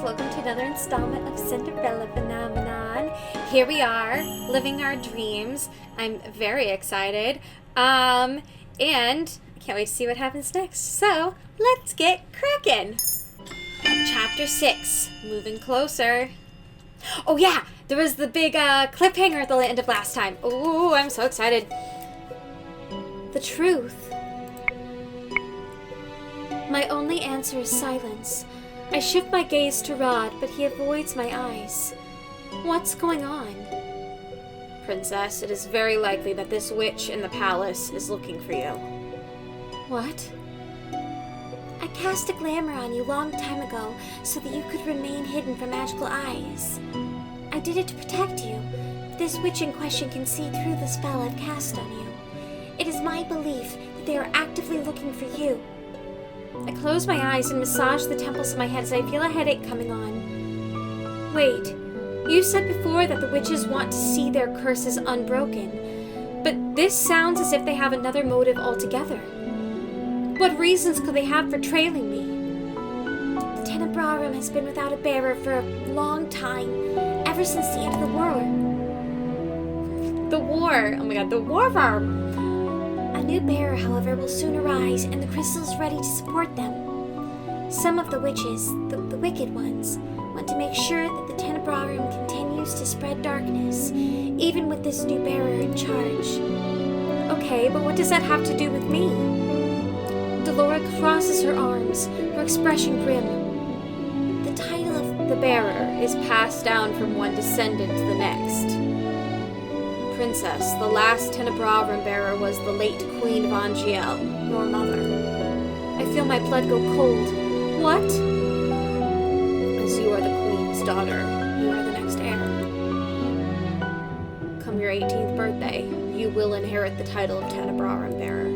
guys, welcome to another installment of Cinderella Phenomenon. Here we are, living our dreams. I'm very excited, and I can't wait to see what happens next. So, let's get cracking. Chapter 6, moving closer. Oh yeah, there was the big cliffhanger at the end of last time. Ooh, I'm so excited. The truth. My only answer is silence. I shift my gaze to Rod, but he avoids my eyes. What's going on? Princess, it is very likely that this witch in the palace is looking for you. What? I cast a glamour on you long time ago so that you could remain hidden from magical eyes. I did it to protect you. This witch in question can see through the spell I've cast on you. It is my belief that they are actively looking for you. I close my eyes and massage the temples of my head as I feel a headache coming on. Wait, you said before that the witches want to see their curses unbroken, but this sounds as if they have another motive altogether. What reasons could they have for trailing me? The Tenebrarum has been without a bearer for a long time, ever since the end of the war. The war! Oh my god, the war farm! A new bearer, however, will soon arise, and the crystal is ready to support them. Some of the witches, the wicked ones, want to make sure that the Tenebrarum continues to spread darkness, even with this new bearer in charge. Okay, but what does that have to do with me? Delora crosses her arms, her expression grim. The title of The bearer is passed down from one descendant to the next. Princess, the last Tenebrarum bearer was the late Queen of Angiel, your mother. I feel my blood go cold. What? As you are the Queen's daughter, you are the next heir. Come your 18th birthday, you will inherit the title of Tenebrarum bearer.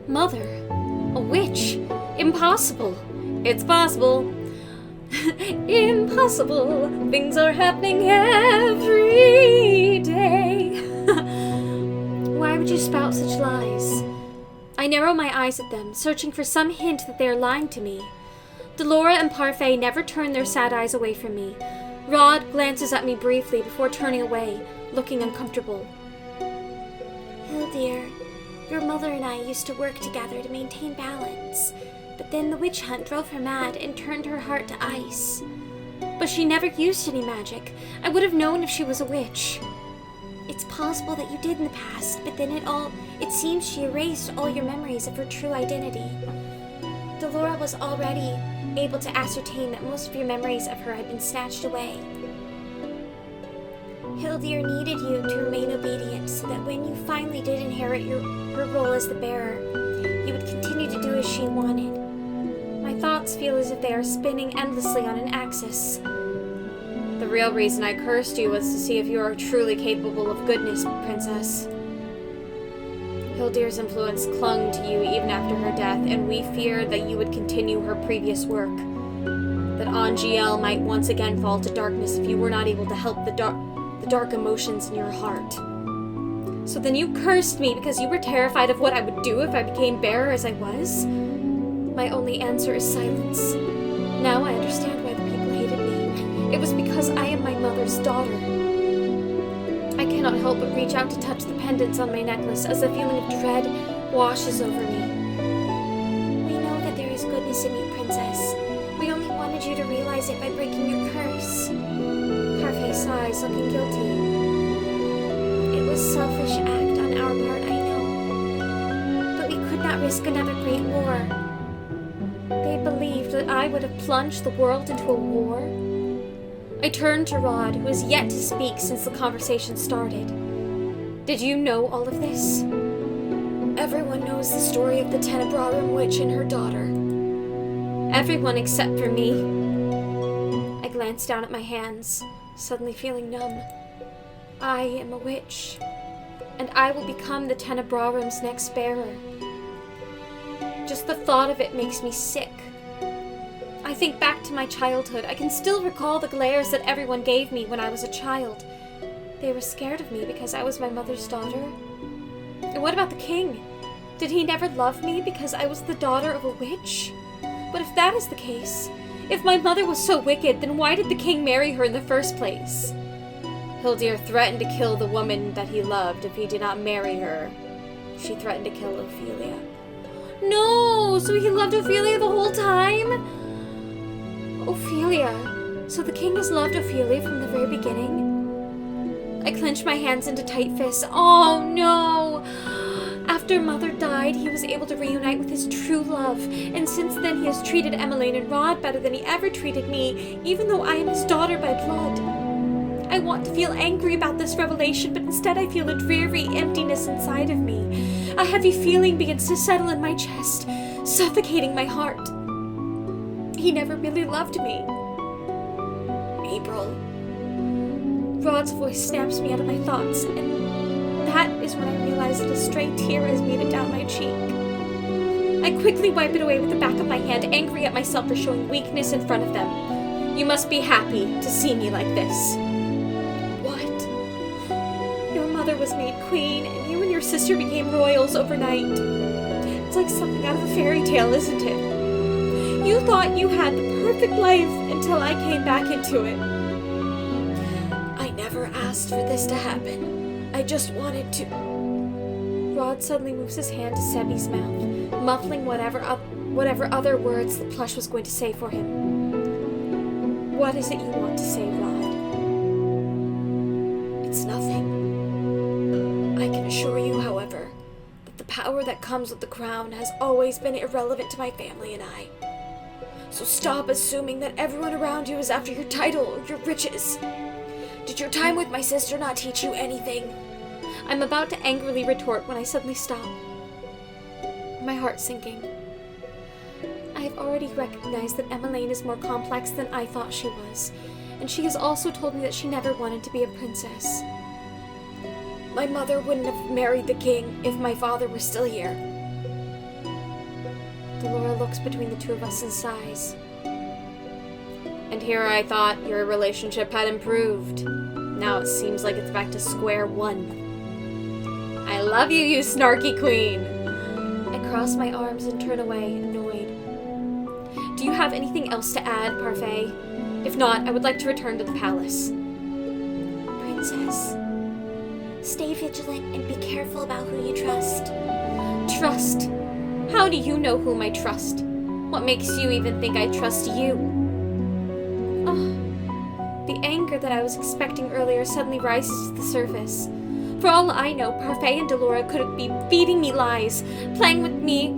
Mother, a witch? Impossible. It's possible. Impossible. Things are happening every day. Why would you spout such lies? I narrow my eyes at them, searching for some hint that they are lying to me. Delora and Parfait never turn their sad eyes away from me. Rod glances at me briefly before turning away, looking uncomfortable. Hill, dear, your mother and I used to work together to maintain balance, but then the witch hunt drove her mad and turned her heart to ice. But she never used any magic. I would have known if she was a witch. It's possible that you did in the past, but then it seems she erased all your memories of her true identity. Delora was already able to ascertain that most of your memories of her had been snatched away. Hildir needed you to remain obedient so that when you finally did inherit her role as the bearer, you would continue to do as she wanted. My thoughts feel as if they are spinning endlessly on an axis. The real reason I cursed you was to see if you are truly capable of goodness, Princess. Hildir's influence clung to you even after her death, and we feared that you would continue her previous work. That Angiel might once again fall to darkness if you were not able to help the dark emotions in your heart. So then you cursed me because you were terrified of what I would do if I became bearer as I was? My only answer is silence. Now I understand why the people hated me. It was because I am my mother's daughter. I cannot help but reach out to touch the pendants on my necklace as a feeling of dread washes over me. We know that there is goodness in you, Princess. We only wanted you to realize it by breaking your curse. Parfait sighs, looking guilty. It was a selfish act on our part, I know. But we could not risk another great war. They believed that I would have plunged the world into a war. I turned to Rod, who has yet to speak since the conversation started. Did you know all of this? Everyone knows the story of the Tenebrarum witch and her daughter. Everyone except for me. I glanced down at my hands, suddenly feeling numb. I am a witch, and I will become the Tenebrarum's next bearer. Just the thought of it makes me sick. I think back to my childhood. I can still recall the glares that everyone gave me when I was a child. They were scared of me because I was my mother's daughter. And what about the king? Did he never love me because I was the daughter of a witch? But if that is the case, If my mother was so wicked, then why did the king marry her in the first place? Hildir threatened to kill the woman that he loved if he did not marry her. She threatened to kill Ophelia. No! So he loved Ophelia the whole time? Ophelia. So the king has loved Ophelia from the very beginning? I clenched my hands into tight fists. Oh no! After Mother died, he was able to reunite with his true love, and since then he has treated Emmeline and Rod better than he ever treated me, even though I am his daughter by blood. I want to feel angry about this revelation, but instead I feel a dreary emptiness inside of me. A heavy feeling begins to settle in my chest, suffocating my heart. He never really loved me. April. Rod's voice snaps me out of my thoughts, and that is when I realize that a stray tear has made it down my cheek. I quickly wipe it away with the back of my hand, angry at myself for showing weakness in front of them. You must be happy to see me like this. Your mother was made queen, and you and your sister became royals overnight. It's like something out of a fairy tale, isn't it? You thought you had the perfect life until I came back into it. I never asked for this to happen. I just wanted to... Rod suddenly moves his hand to Sebi's mouth, muffling whatever other words the plush was going to say for him. What is it you want to say, Rod? It's nothing. I can assure you, however, that the power that comes with the crown has always been irrelevant to my family and I. So stop assuming that everyone around you is after your title or your riches. Did your time with my sister not teach you anything? I'm about to angrily retort when I suddenly stop, my heart sinking. I have already recognized that Emmeline is more complex than I thought she was, and she has also told me that she never wanted to be a princess. My mother wouldn't have married the king if my father were still here. Delora looks between the two of us and sighs. And here I thought your relationship had improved. Now it seems like it's back to square one. I love you, you snarky queen! I cross my arms and turn away, annoyed. Do you have anything else to add, Parfait? If not, I would like to return to the palace. Princess, stay vigilant and be careful about who you trust. Trust? How do you know whom I trust? What makes you even think I trust you? Oh, the anger that I was expecting earlier suddenly rises to the surface. For all I know, Parfait and Delora could be feeding me lies, playing with me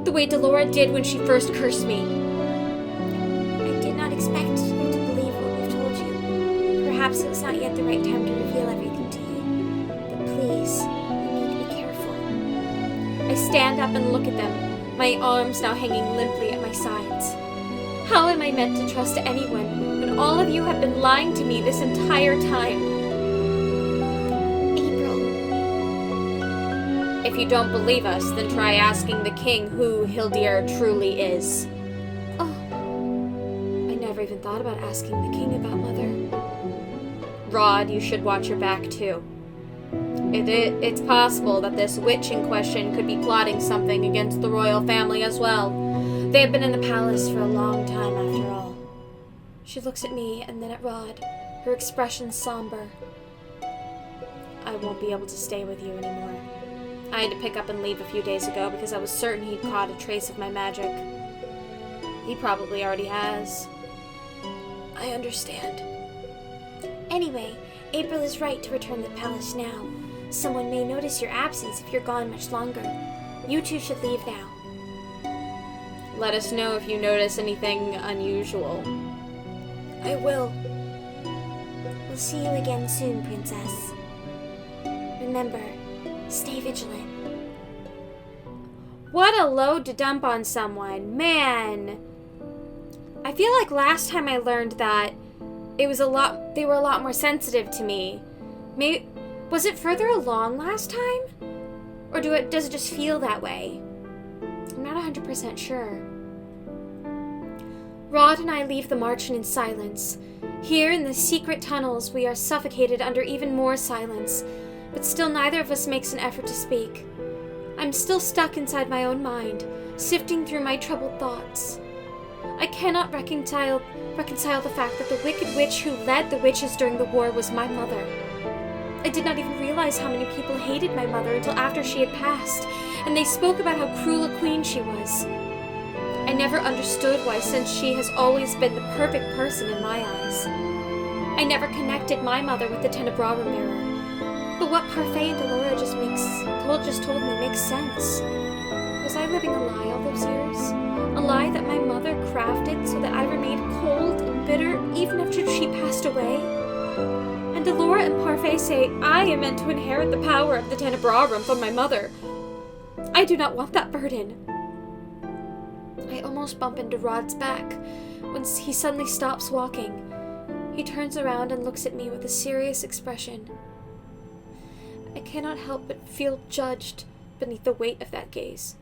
the way Delora did when she first cursed me. I did not expect you to believe what we've told you. Perhaps it was not yet the right time to reveal everything to you. But please, you need to be careful. I stand up and look at them, my arms now hanging limply at my sides. How am I meant to trust anyone when all of you have been lying to me this entire time? If you don't believe us, then try asking the king who Hildir truly is. Oh, I never even thought about asking the king about Mother. Rod, you should watch your back too. It's possible that this witch in question could be plotting something against the royal family as well. They have been in the palace for a long time after all. She looks at me and then at Rod, her expression somber. I won't be able to stay with you anymore. I had to pick up and leave a few days ago because I was certain he'd caught a trace of my magic. He probably already has. I understand. Anyway, April is right to return to the palace now. Someone may notice your absence if you're gone much longer. You two should leave now. Let us know if you notice anything unusual. I will. We'll see you again soon, Princess. Remember, stay vigilant. What a load to dump on someone. Man. I feel like last time I learned that they were a lot more sensitive to me. Maybe was it further along last time? Or does it just feel that way? I'm not 100% sure. Rod and I leave the Marchen in silence. Here in the secret tunnels, we are suffocated under even more silence, but still neither of us makes an effort to speak. I'm still stuck inside my own mind, sifting through my troubled thoughts. I cannot reconcile the fact that the wicked witch who led the witches during the war was my mother. I did not even realize how many people hated my mother until after she had passed, and they spoke about how cruel a queen she was. I never understood why, since she has always been the perfect person in my eyes. I never connected my mother with the Tenebrarum mirror. But what Parfait and Delora just told me makes sense. Was I living a lie all those years? A lie that my mother crafted so that I remained cold and bitter even after she passed away? And Delora and Parfait say I am meant to inherit the power of the Tenebrarum from my mother. I do not want that burden. I almost bump into Rod's back when he suddenly stops walking. He turns around and looks at me with a serious expression. I cannot help but feel judged beneath the weight of that gaze.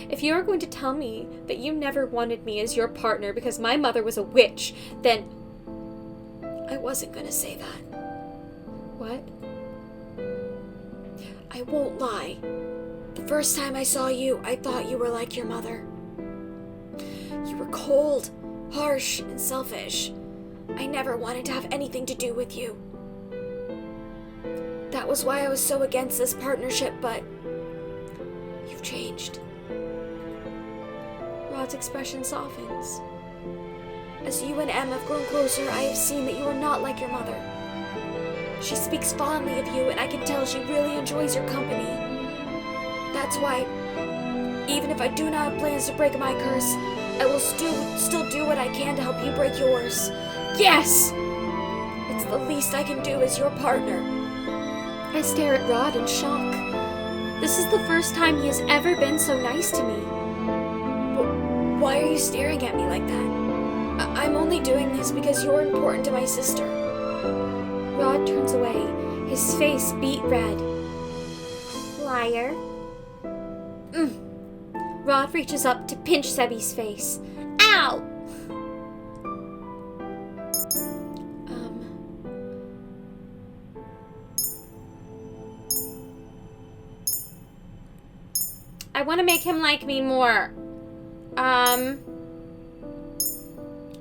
If you are going to tell me that you never wanted me as your partner because my mother was a witch, then... I wasn't going to say that. What? I won't lie. The first time I saw you, I thought you were like your mother. You were cold, harsh, and selfish. I never wanted to have anything to do with you. That was why I was so against this partnership, but you've changed. Rod's expression softens. As you and Em have grown closer, I have seen that you are not like your mother. She speaks fondly of you, and I can tell she really enjoys your company. That's why, even if I do not have plans to break my curse, I will still do what I can to help you break yours. Yes! It's the least I can do as your partner. I stare at Rod in shock. This is the first time he has ever been so nice to me. Why are you staring at me like that? I'm only doing this because you're important to my sister. Rod turns away, his face beet red. Liar. Rod reaches up to pinch Sebi's face. Ow! I want to make him like me more.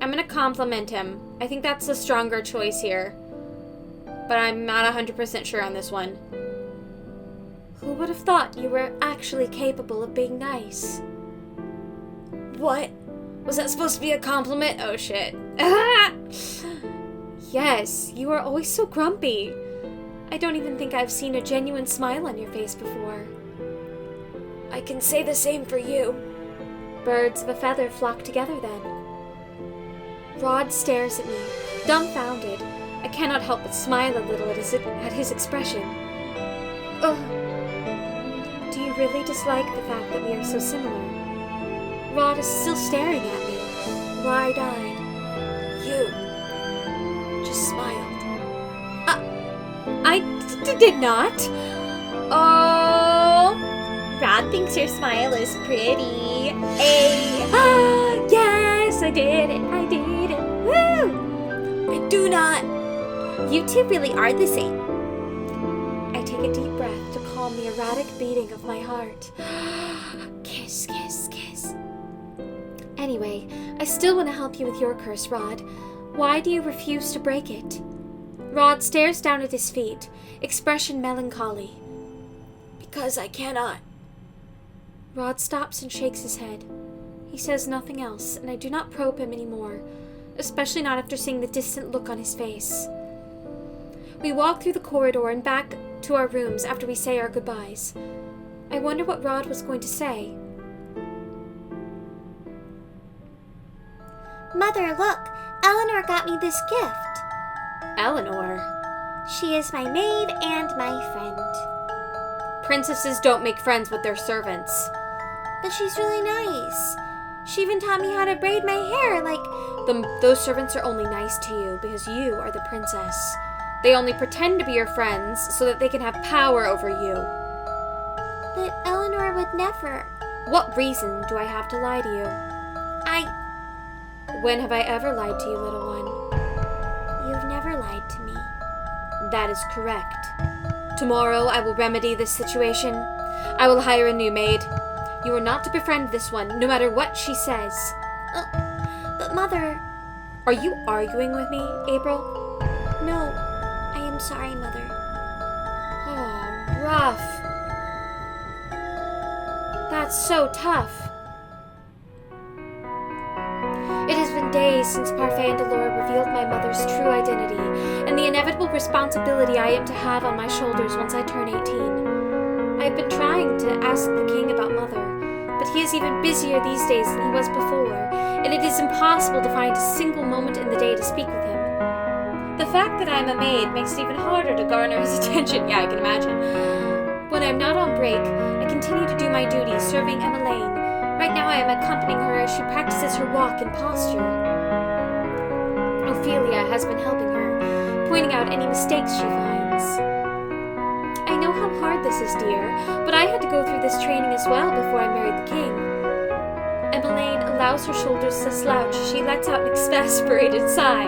I'm gonna compliment him. I think that's a stronger choice here. But I'm not 100% sure on this one. Who would have thought you were actually capable of being nice? What? Was that supposed to be a compliment? Oh shit. Yes, you are always so grumpy. I don't even think I've seen a genuine smile on your face before. I can say the same for you. Birds of a feather flock together then. Rod stares at me, dumbfounded. I cannot help but smile a little at his expression. Ugh. Do you really dislike the fact that we are so similar? Rod is still staring at me, wide-eyed. You just smiled. I did not. Oh... Rod thinks your smile is pretty. Yes, I did it. I did it. Woo! I do not. You two really are the same. I take a deep breath to calm the erratic beating of my heart. Kiss, kiss, kiss. Anyway, I still want to help you with your curse, Rod. Why do you refuse to break it? Rod stares down at his feet, expression melancholy. Because I cannot. Rod stops and shakes his head. He says nothing else, and I do not probe him anymore, especially not after seeing the distant look on his face. We walk through the corridor and back to our rooms after we say our goodbyes. I wonder what Rod was going to say. Mother, look! Eleanor got me this gift. Eleanor? She is my maid and my friend. Princesses don't make friends with their servants. But she's really nice. She even taught me how to braid my hair, like... Those servants are only nice to you because you are the princess. They only pretend to be your friends so that they can have power over you. But Eleanor would never. What reason do I have to lie to you? When have I ever lied to you, little one? You've never lied to me. That is correct. Tomorrow I will remedy this situation. I will hire a new maid. You are not to befriend this one, no matter what she says. But Mother... Are you arguing with me, April? No, I am sorry, Mother. Oh, rough. That's so tough. It has been days since Parfait and Delora revealed my mother's true identity, and the inevitable responsibility I am to have on my shoulders once I turn 18. I have been trying to ask the king about Mother, but he is even busier these days than he was before, and it is impossible to find a single moment in the day to speak with him. The fact that I am a maid makes it even harder to garner his attention, yeah, I can imagine. When I'm not on break, I continue to do my duties serving Emmeline. Right now I am accompanying her as she practices her walk and posture. Ophelia has been helping her, pointing out any mistakes she finds. I know how hard this is, dear, but I had to go through this training as well before I married the king. Emmeline allows her shoulders to slouch as she lets out an exasperated sigh.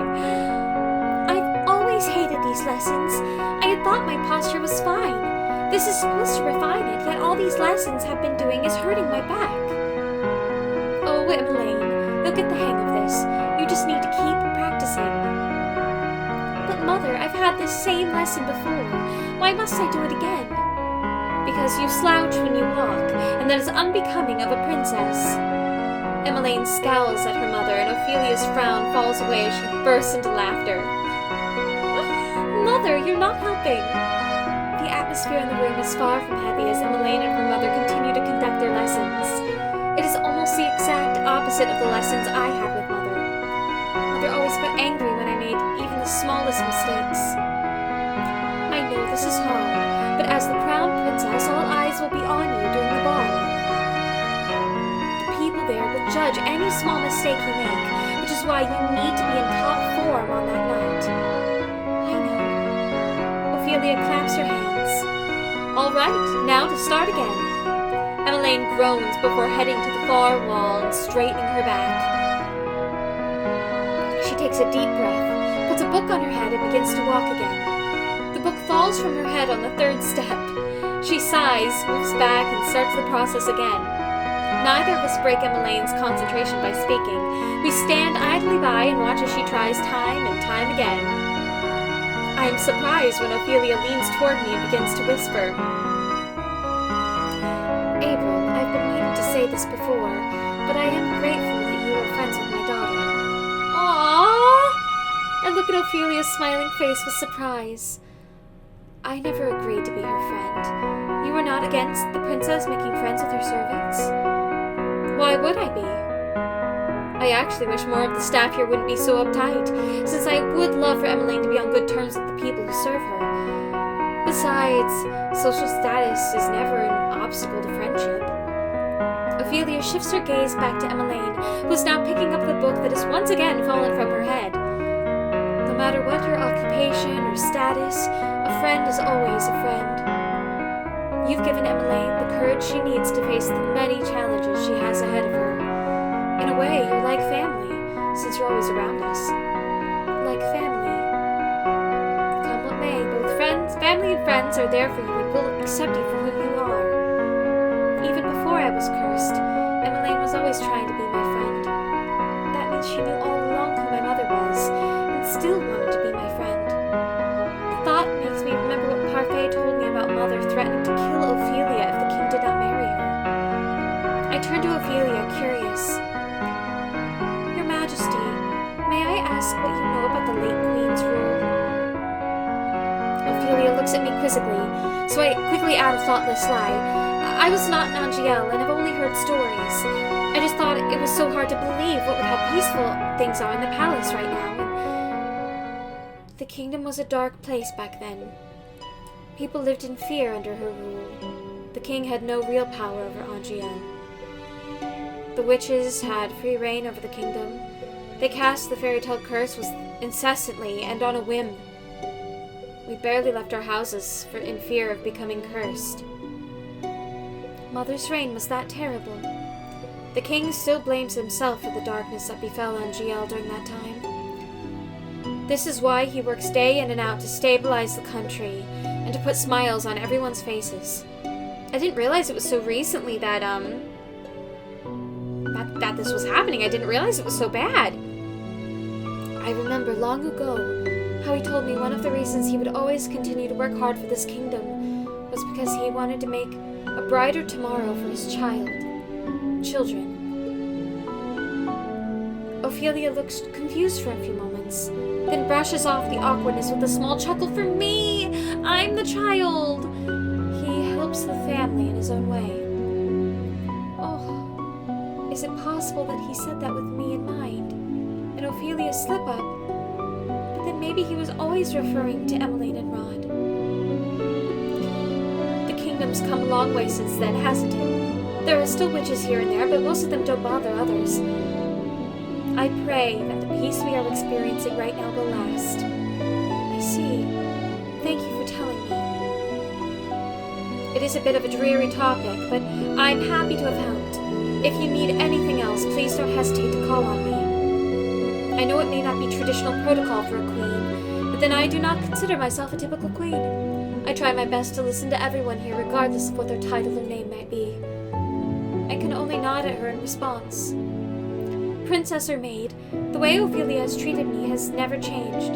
I've always hated these lessons. I had thought my posture was fine. This is supposed to refine it, yet all these lessons have been doing is hurting my back. Oh, Emmeline, you'll get the hang of this. You just need to keep practicing. But Mother, I've had this same lesson before. Why must I do it again? Because you slouch when you walk, and that is unbecoming of a princess. Emmeline scowls at her mother, and Ophelia's frown falls away as she bursts into laughter. Mother, you're not helping. The atmosphere in the room is far from heavy as Emmeline and her mother continue to conduct their lessons. It is almost the exact opposite of the lessons I had with Mother. Mother always got angry when I made even the smallest mistakes. I know this is hard, but as the crown princess, all eyes will be on you during the ball. The people there will judge any small mistake you make, which is why you need to be in top form on that night. I know. Ophelia claps her hands. All right, now to start again. Emmeline groans before heading to the far wall and straightening her back. She takes a deep breath, puts a book on her head, and begins to walk again. The book falls from her head on the third step. She sighs, moves back, and starts the process again. Neither of us break Emmeline's concentration by speaking. We stand idly by and watch as she tries time and time again. I am surprised when Ophelia leans toward me and begins to whisper. April, I've been meaning to say this before, but I am grateful that you are friends with my daughter. Aww! And look at Ophelia's smiling face with surprise. I never agreed to be her friend. You were not against the princess making friends with her servants? Why would I be? I actually wish more of the staff here wouldn't be so uptight, since I would love for Emmeline to be on good terms with the people who serve her. Besides, social status is never an obstacle to friendship. Ophelia shifts her gaze back to Emmeline, who is now picking up the book that has once again fallen from her head. No matter what your occupation or status, a friend is always a friend. You've given Emmeline the courage she needs to face the many challenges she has ahead of her. In a way, you're like family, since you're always around us. Like family. Come what may, both family and friends are there for you and will accept you for who you are. Even before I was cursed, Emmeline was always trying to be my friend. That means she knew all along who my mother was, and still wanted to be my friend. The thought makes me remember what Parfait told me about Mother threatening to kill Ophelia if the king did not marry her. I turned to Ophelia, curious. Your Majesty, may I ask what you know about the late Queen's rule? Ophelia looks at me quizzically, so I quickly add a thoughtless lie. I was not in Angiel and have only heard stories. I just thought it was so hard to believe with how peaceful things are in the palace right now. And the kingdom was a dark place back then. People lived in fear under her rule. The king had no real power over Angiel. The witches had free reign over the kingdom. They cast the fairy tale curse incessantly and on a whim. We barely left our houses in fear of becoming cursed. Mother's reign was that terrible. The king still blames himself for the darkness that befell Angiel during that time. This is why he works day in and out to stabilize the country and to put smiles on everyone's faces. I didn't realize it was so recently that this was happening. I didn't realize it was so bad. I remember long ago how he told me one of the reasons he would always continue to work hard for this kingdom was because he wanted to make a brighter tomorrow for his children. Ophelia looks confused for a few moments, then brushes off the awkwardness with a small chuckle. For me! I'm the child! He helps the family in his own way. Oh, is it possible that he said that with me in mind? And Ophelia's slip-up? But then maybe he was always referring to Emmeline and Rod. The kingdom's come a long way since then, hasn't it? There are still witches here and there, but most of them don't bother others. I pray that the peace we are experiencing right now will last. I see. Thank you for telling me. It is a bit of a dreary topic, but I'm happy to have helped. If you need anything else, please don't hesitate to call on me. I know it may not be traditional protocol for a queen, but then I do not consider myself a typical queen. I try my best to listen to everyone here, regardless of what their title or name might be. I can only nod at her in response. Princess or maid, the way Ophelia has treated me has never changed.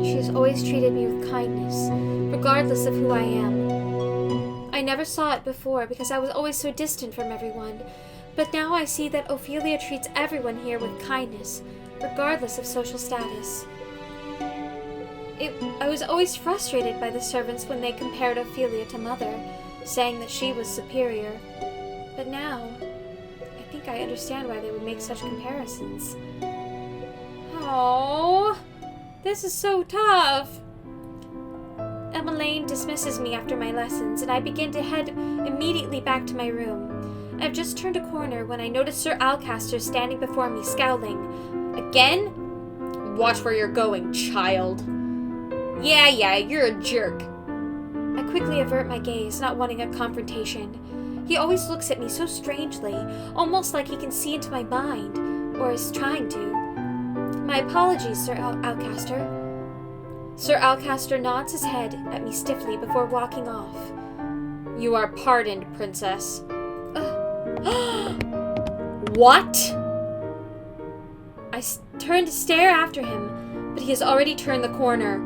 She has always treated me with kindness, regardless of who I am. I never saw it before because I was always so distant from everyone, but now I see that Ophelia treats everyone here with kindness, regardless of social status. I was always frustrated by the servants when they compared Ophelia to Mother, saying that she was superior. But now, I think I understand why they would make such comparisons. Oh, this is so tough. Emmeline dismisses me after my lessons, and I begin to head immediately back to my room. I've just turned a corner when I notice Sir Alcaster standing before me, scowling. Again? Watch where you're going, child. Yeah, you're a jerk. I quickly avert my gaze, not wanting a confrontation. He always looks at me so strangely, almost like he can see into my mind, or is trying to. My apologies, Sir Alcaster. Sir Alcaster nods his head at me stiffly before walking off. You are pardoned, Princess. What? I turn to stare after him, but he has already turned the corner.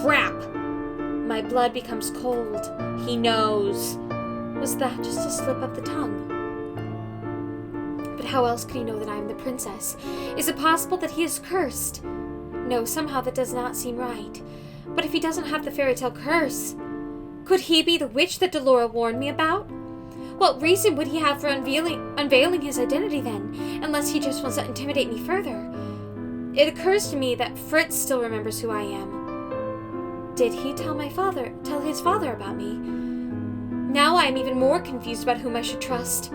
Crap! My blood becomes cold. He knows. Was that just a slip of the tongue? But how else could he know that I am the princess? Is it possible that he is cursed? No, somehow that does not seem right. But if he doesn't have the fairy tale curse, could he be the witch that Delora warned me about? What reason would he have for unveiling his identity then, unless he just wants to intimidate me further? It occurs to me that Fritz still remembers who I am. Did he tell his father about me? Now I am even more confused about whom I should trust.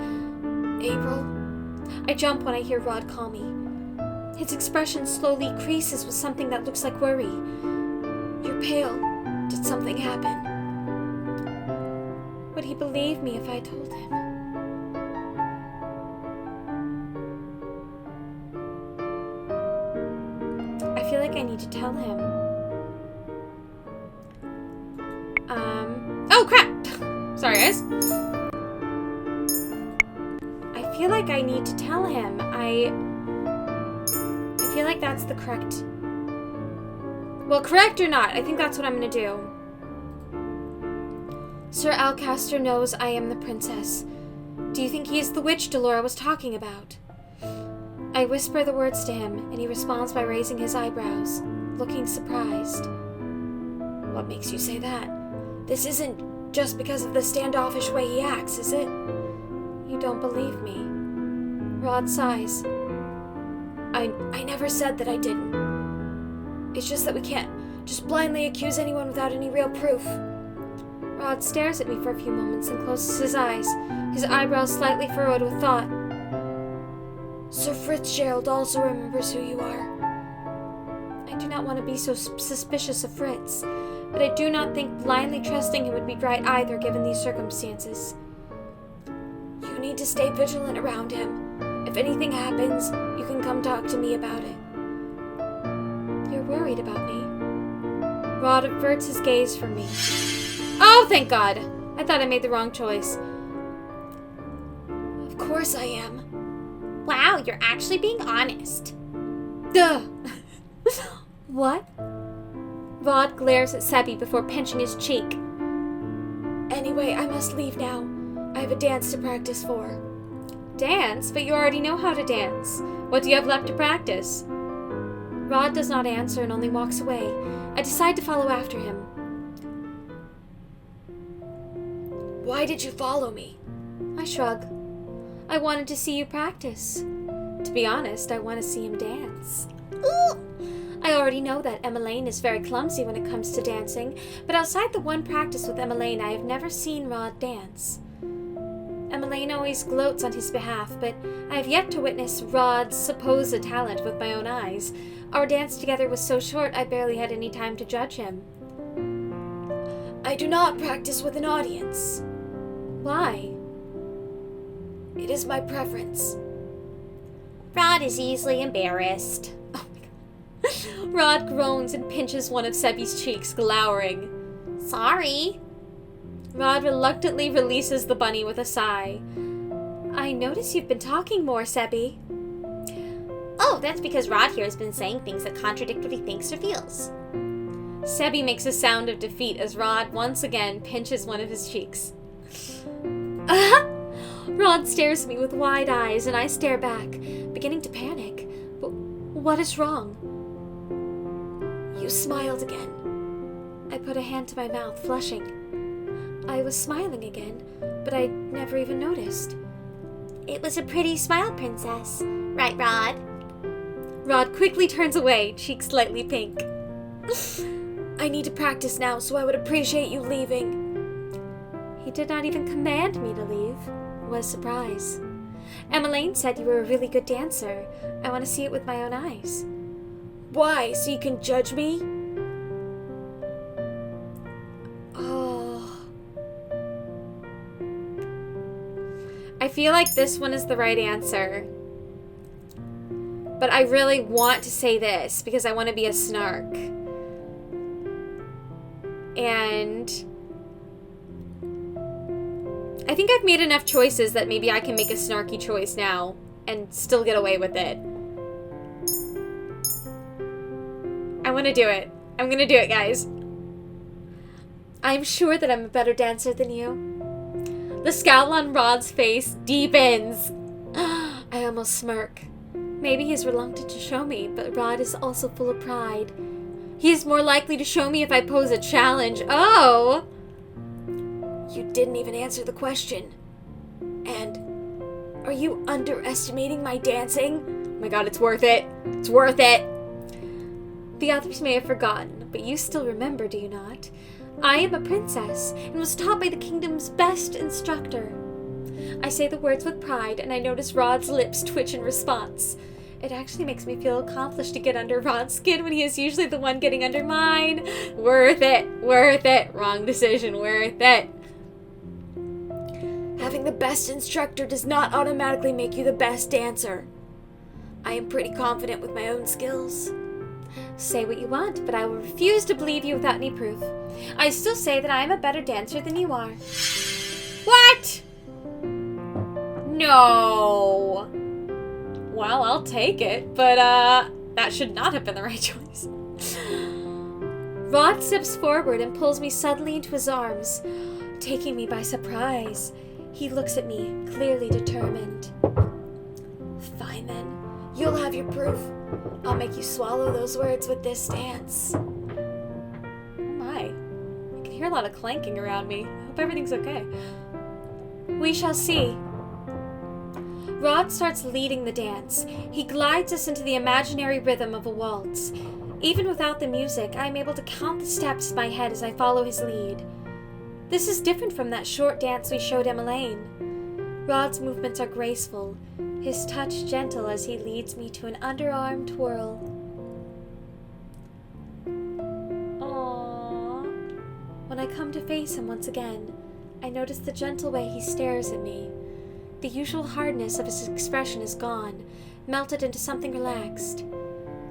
April? I jump when I hear Rod call me. His expression slowly creases with something that looks like worry. You're pale. Did something happen? Would he believe me if I told him? I feel like I need to tell him. Oh, crap! Sorry, guys. I feel like I need to tell him. I feel like that's the correct... Well, correct or not, I think that's what I'm gonna do. Sir Alcaster knows I am the princess. Do you think he is the witch Delora was talking about? I whisper the words to him, and he responds by raising his eyebrows, looking surprised. What makes you say that? This isn't just because of the standoffish way he acts, is it? You don't believe me. Rod sighs. I never said that I didn't. It's just that we can't just blindly accuse anyone without any real proof. Rod stares at me for a few moments and closes his eyes, his eyebrows slightly furrowed with thought. Sir Fitzgerald also remembers who you are. I do not want to be so suspicious of Fritz, but I do not think blindly trusting him would be right either given these circumstances. You need to stay vigilant around him. If anything happens, you can come talk to me about it. You're worried about me. Rod averts his gaze from me. Oh, thank God! I thought I made the wrong choice. Of course I am. Wow, you're actually being honest. Duh! What? Rod glares at Sebby before pinching his cheek. Anyway, I must leave now. I have a dance to practice for. Dance? But you already know how to dance. What do you have left to practice? Rod does not answer and only walks away. I decide to follow after him. Why did you follow me? I shrug. I wanted to see you practice. To be honest, I want to see him dance. Ooh! I already know that Emmeline is very clumsy when it comes to dancing, but outside the one practice with Emmeline, I have never seen Rod dance. Emmeline always gloats on his behalf, but I have yet to witness Rod's supposed talent with my own eyes. Our dance together was so short, I barely had any time to judge him. I do not practice with an audience. Why? It is my preference. Rod is easily embarrassed. Oh my god. Rod groans and pinches one of Sebby's cheeks, glowering. Sorry. Rod reluctantly releases the bunny with a sigh. I notice you've been talking more, Sebby. Oh, that's because Rod here has been saying things that contradict what he thinks or feels. Sebby makes a sound of defeat as Rod once again pinches one of his cheeks. Rod stares at me with wide eyes, and I stare back, beginning to panic. But what is wrong? You smiled again. I put a hand to my mouth, flushing. I was smiling again, but I never even noticed. It was a pretty smile, Princess. Right, Rod? Rod quickly turns away, cheeks slightly pink. I need to practice now, so I would appreciate you leaving. He did not even command me to leave. What a surprise. Emmeline said you were a really good dancer. I want to see it with my own eyes. Why? So you can judge me? Oh. I feel like this one is the right answer. But I really want to say this because I want to be a snark. And I think I've made enough choices that maybe I can make a snarky choice now and still get away with it. I want to do it. I'm going to do it, guys. I'm sure that I'm a better dancer than you. The scowl on Rod's face deepens. I almost smirk. Maybe he's reluctant to show me, but Rod is also full of pride. He is more likely to show me if I pose a challenge. Oh! You didn't even answer the question. And are you underestimating my dancing? Oh my god, it's worth it. It's worth it. The others may have forgotten, but you still remember, do you not? I am a princess and was taught by the kingdom's best instructor. I say the words with pride, and I notice Rod's lips twitch in response. It actually makes me feel accomplished to get under Rod's skin when he is usually the one getting under mine. Worth it. Worth it. Wrong decision. Worth it. Having the best instructor does not automatically make you the best dancer. I am pretty confident with my own skills. Say what you want, but I will refuse to believe you without any proof. I still say that I am a better dancer than you are. What? No. Well, I'll take it, but that should not have been the right choice. Rod steps forward and pulls me suddenly into his arms, taking me by surprise. He looks at me, clearly determined. Fine then. You'll have your proof. I'll make you swallow those words with this dance. Oh my. I can hear a lot of clanking around me. Hope everything's okay. We shall see. Rod starts leading the dance. He glides us into the imaginary rhythm of a waltz. Even without the music, I am able to count the steps in my head as I follow his lead. This is different from that short dance we showed Emmeline. Rod's movements are graceful, his touch gentle as he leads me to an underarm twirl. Aww. When I come to face him once again, I notice the gentle way he stares at me. The usual hardness of his expression is gone, melted into something relaxed.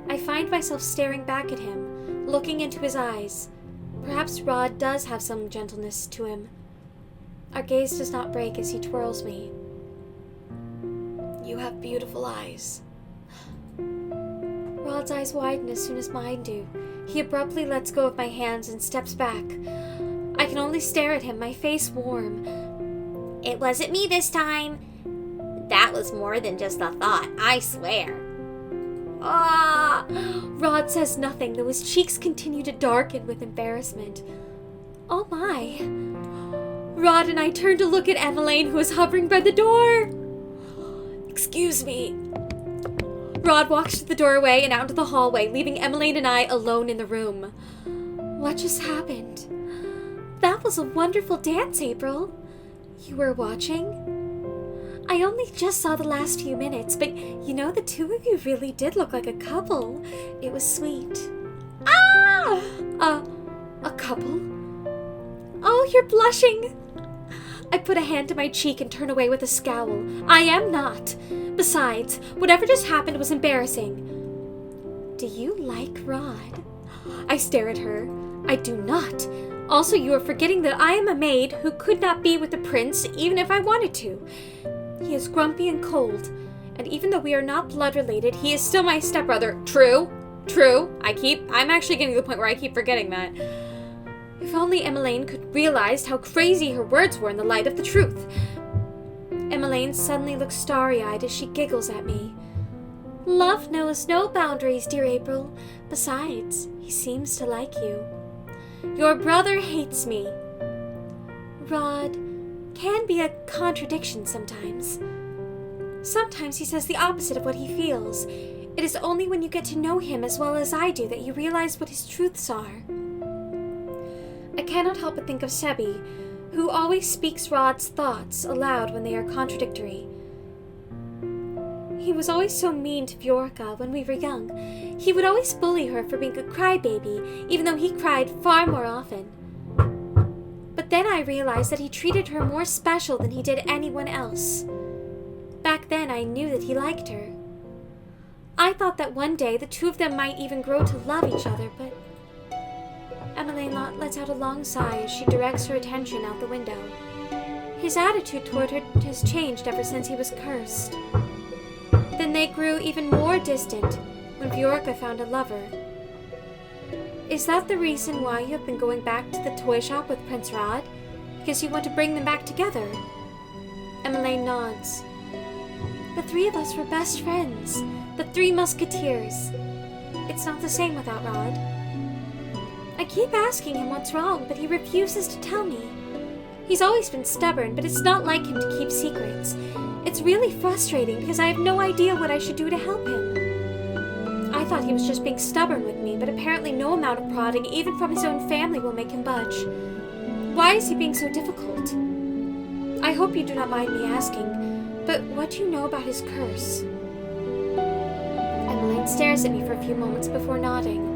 I find myself staring back at him, looking into his eyes. Perhaps Rod does have some gentleness to him. Our gaze does not break as he twirls me. You have beautiful eyes. Rod Rod's eyes widen as soon as mine do. He abruptly lets go of my hands and steps back. I can only stare at him, my face warm. It wasn't me this time. That was more than just a thought, I swear. Ah! Rod says nothing, though his cheeks continue to darken with embarrassment. Oh my. Rod and I turn to look at Emmeline, who is hovering by the door. Excuse me. Rod walks to the doorway and out into the hallway, leaving Emmeline and I alone in the room. What just happened? That was a wonderful dance, April. You were watching? I only just saw the last few minutes, but you know, the two of you really did look like a couple. It was sweet. Ah! A couple? Oh, you're blushing. I put a hand to my cheek and turn away with a scowl. I am not. Besides, whatever just happened was embarrassing. Do you like Rod? I stare at her. I do not. Also, you are forgetting that I am a maid who could not be with the prince even if I wanted to. He is grumpy and cold, and even though we are not blood related, he is still my stepbrother. True. I'm actually getting to the point where I keep forgetting that. If only Emmeline could realize how crazy her words were in the light of the truth. Emmeline suddenly looks starry-eyed as she giggles at me. Love knows no boundaries, dear April. Besides, he seems to like you. Your brother hates me. Rod can be a contradiction sometimes. Sometimes he says the opposite of what he feels. It is only when you get to know him as well as I do that you realize what his truths are. I cannot help but think of Sebi, who always speaks Rod's thoughts aloud when they are contradictory. He was always so mean to Viorka when we were young. He would always bully her for being a crybaby, even though he cried far more often. But then I realized that he treated her more special than he did anyone else. Back then I knew that he liked her. I thought that one day the two of them might even grow to love each other, but Emmeline lets out a long sigh as she directs her attention out the window. His attitude toward her has changed ever since he was cursed. Then they grew even more distant when Viorka found a lover. Is that the reason why you have been going back to the toy shop with Prince Rod? Because you want to bring them back together? Emmeline nods. The three of us were best friends, the three musketeers. It's not the same without Rod. I keep asking him what's wrong, but he refuses to tell me. He's always been stubborn, but it's not like him to keep secrets. It's really frustrating because I have no idea what I should do to help him. I thought he was just being stubborn with me, but apparently no amount of prodding, even from his own family, will make him budge. Why is he being so difficult? I hope you do not mind me asking, but what do you know about his curse? Emmeline stares at me for a few moments before nodding.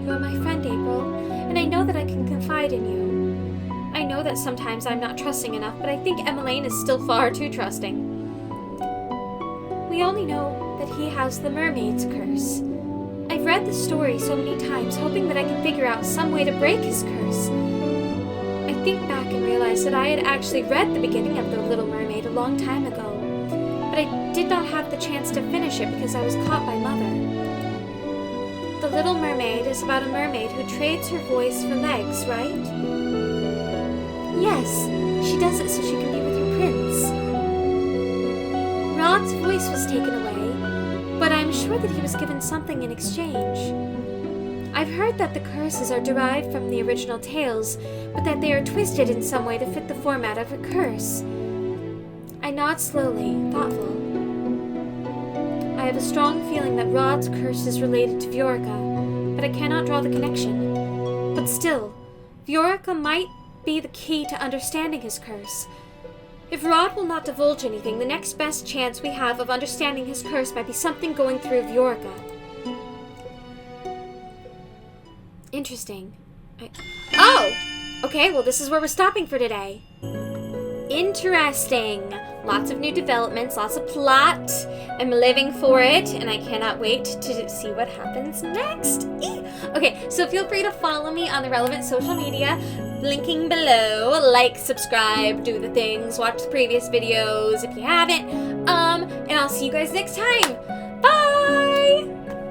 You are my friend, April, and I know that I can confide in you. I know that sometimes I'm not trusting enough, but I think Emmeline is still far too trusting. We only know that he has the mermaid's curse. I've read the story so many times, hoping that I can figure out some way to break his curse. I think back and realize that I had actually read the beginning of The Little Mermaid a long time ago, but I did not have the chance to finish it because I was caught by Mother. The Little Mermaid is about a mermaid who trades her voice for legs, right? Yes, she does it so she can be with her prince. Rod's voice was taken away, but I'm sure that he was given something in exchange. I've heard that the curses are derived from the original tales, but that they are twisted in some way to fit the format of a curse. I nod slowly, thoughtful. I have a strong feeling that Rod's curse is related to Viorka, but I cannot draw the connection. But still, Viorka might be the key to understanding his curse. If Rod will not divulge anything, the next best chance we have of understanding his curse might be something going through Viorka. Interesting. Oh! Okay, well this is where we're stopping for today. Interesting. Lots of new developments, lots of plot. I'm living for it, and I cannot wait to see what happens next. Okay, so feel free to follow me on the relevant social media, linking below. Like, subscribe, do the things, watch the previous videos if you haven't. And I'll see you guys next time. Bye!